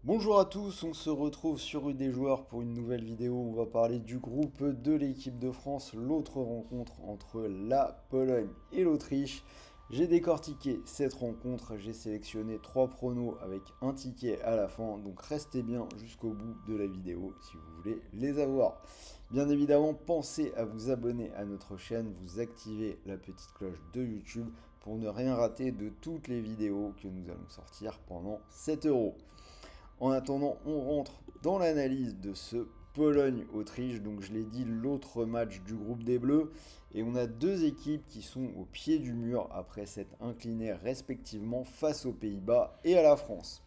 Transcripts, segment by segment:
Bonjour à tous, on se retrouve sur Rue des Joueurs pour une nouvelle vidéo. On va parler du groupe de l'équipe de France, l'autre rencontre entre la Pologne et l'Autriche. J'ai décortiqué cette rencontre, j'ai sélectionné 3 pronos avec un ticket à la fin, donc restez bien jusqu'au bout de la vidéo si vous voulez les avoir. Bien évidemment, pensez à vous abonner à notre chaîne, vous activez la petite cloche de YouTube pour ne rien rater de toutes les vidéos que nous allons sortir pendant 7 €. En attendant, on rentre dans l'analyse de ce Pologne-Autriche. Donc je l'ai dit, l'autre match du groupe des Bleus. Et on a deux équipes qui sont au pied du mur après s'être inclinées respectivement face aux Pays-Bas et à la France.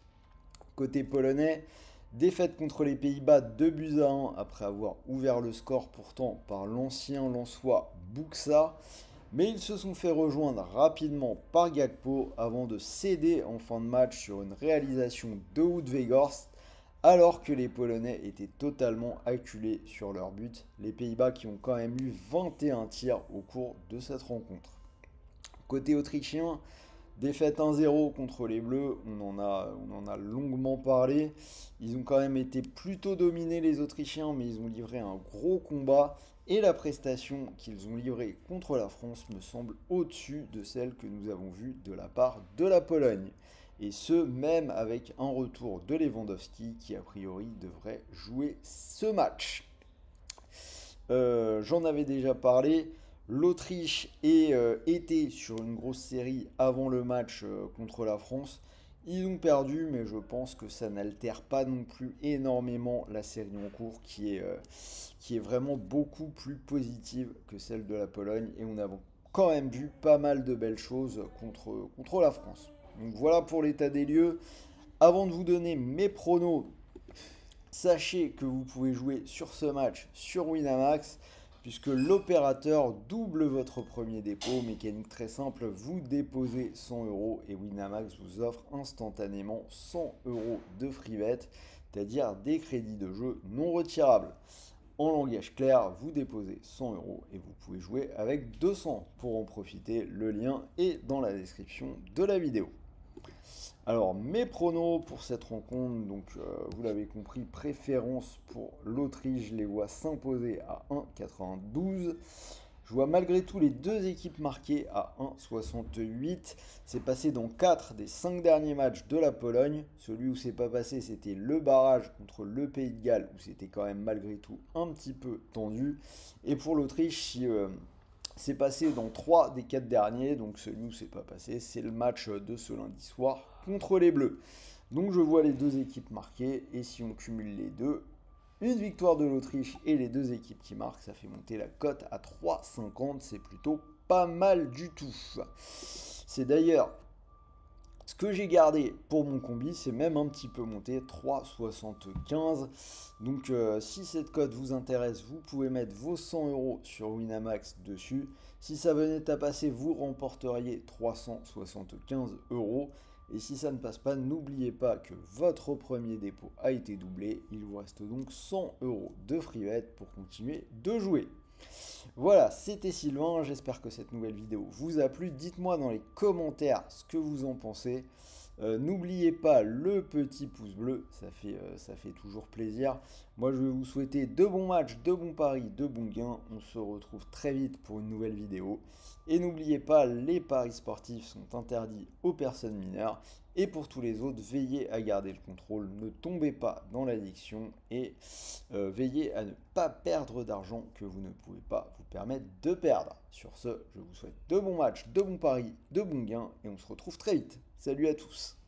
Côté polonais, défaite contre les Pays-Bas 2 buts à 1 après avoir ouvert le score pourtant par l'ancien Lensois Buxa. Mais ils se sont fait rejoindre rapidement par Gakpo avant de céder en fin de match sur une réalisation de Wout Weghorst, alors que les Polonais étaient totalement acculés sur leur but. Les Pays-Bas qui ont quand même eu 21 tirs au cours de cette rencontre. Côté autrichien, défaite 1-0 contre les Bleus, on en a longuement parlé. Ils ont quand même été plutôt dominés les Autrichiens, mais ils ont livré un gros combat. Et la prestation qu'ils ont livrée contre la France me semble au-dessus de celle que nous avons vue de la part de la Pologne. Et ce, même avec un retour de Lewandowski qui a priori devrait jouer ce match. J'en avais déjà parlé. L'Autriche était sur une grosse série avant le match contre la France. Ils ont perdu, mais je pense que ça n'altère pas non plus énormément la série en cours, qui est vraiment beaucoup plus positive que celle de la Pologne. Et on a quand même vu pas mal de belles choses contre la France. Donc voilà pour l'état des lieux. Avant de vous donner mes pronos, sachez que vous pouvez jouer sur ce match sur Winamax, puisque l'opérateur double votre premier dépôt. Mécanique très simple, vous déposez 100 € et Winamax vous offre instantanément 100 € de free bet, c'est-à-dire des crédits de jeu non retirables. En langage clair, vous déposez 100 € et vous pouvez jouer avec 200. Pour en profiter, le lien est dans la description de la vidéo. Alors, mes pronos pour cette rencontre, donc vous l'avez compris, préférence pour l'Autriche, je les vois s'imposer à 1,92. Je vois malgré tout les deux équipes marquées à 1,68. C'est passé dans 4 des 5 derniers matchs de la Pologne. Celui où c'est pas passé, c'était le barrage contre le Pays de Galles, où c'était quand même malgré tout un petit peu tendu. Et pour l'Autriche, si c'est passé dans 3 des 4 derniers, donc celui où c'est pas passé, c'est le match de ce lundi soir contre les Bleus. Donc je vois les deux équipes marquées, et si on cumule les deux, une victoire de l'Autriche et les deux équipes qui marquent, ça fait monter la cote à 3,50, c'est plutôt pas mal du tout. C'est d'ailleurs ce que j'ai gardé pour mon combi, c'est même un petit peu monté, 3,75. Donc si cette cote vous intéresse, vous pouvez mettre vos 100 € sur Winamax dessus. Si ça venait à passer, vous remporteriez 375 €. Et si ça ne passe pas, n'oubliez pas que votre premier dépôt a été doublé. Il vous reste donc 100 € de free bet pour continuer de jouer. Voilà, c'était Sylvain, j'espère que cette nouvelle vidéo vous a plu. Dites-moi dans les commentaires ce que vous en pensez. N'oubliez pas le petit pouce bleu, ça fait toujours plaisir. Moi je vais vous souhaiter de bons matchs, de bons paris, de bons gains. On se retrouve très vite pour une nouvelle vidéo. Et n'oubliez pas, les paris sportifs sont interdits aux personnes mineures. Et pour tous les autres, veillez à garder le contrôle, ne tombez pas dans l'addiction et veillez à ne pas perdre d'argent que vous ne pouvez pas vous permettre de perdre. Sur ce, je vous souhaite de bons matchs, de bons paris, de bons gains et on se retrouve très vite. Salut à tous!